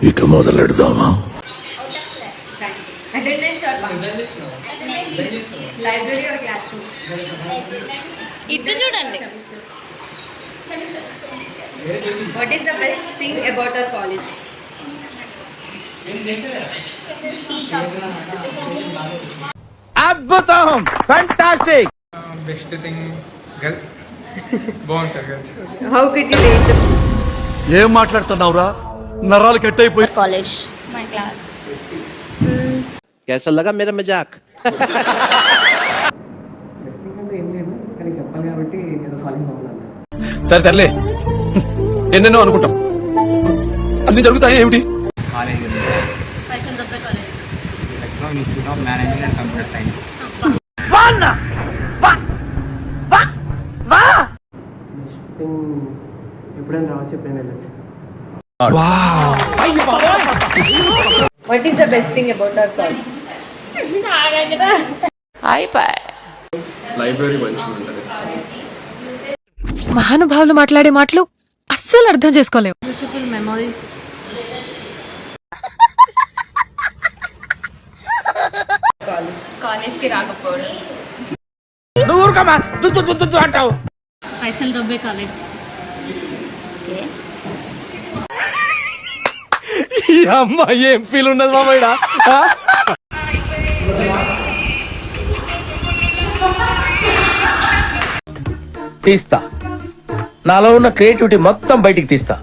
ఇక మొదలెడదామా? అటెండెన్స్ और లైబ్రరీ और క్లాస్ రూమ్ ఇటు చూడండి. What is the best thing about our college? అద్భుతం, ఫ్యాంటాస్టిక్. బెస్ట్ థింగ్ గర్ల్స్ బాగుంటారు girls. How could you rate the ఏం మాట్లాడుతున్నావురా? నరాలు కట్ అయిపోయి. College my class. कैसा लगा मेरा मजाक? సరే తరలే, ఎన్నెన్నో అనుకుంటాం, అన్ని జరుగుతాయి ఏమిటి? కాలేజ్ పైసలు దొబ్బే college. Electronic institute of management and computer science. ఎప్పుడైనా రావచ్చు, ఎప్పుడైనా వెళ్ళచ్చు. What is the best thing about our college? Library మంచిగా ఉంటుంది. మహానుభావులు మాట్లాడే మాటలు అస్సలు అర్థం చేసుకోలేము. Beautiful memories. కాలేజ్కి రాకపోవడం. నువ్వు ఊరుకోమా, దుద్దు అంటావు. పైసలు దొబ్బే కాలేజ్. ఓకే. ఈ అమ్మాయి ఏం ఫీల్ ఉన్నది మామయ్య? తీస్తా, నాలో ఉన్న క్రియేటివిటీ మొత్తం బయటికి తీస్తా.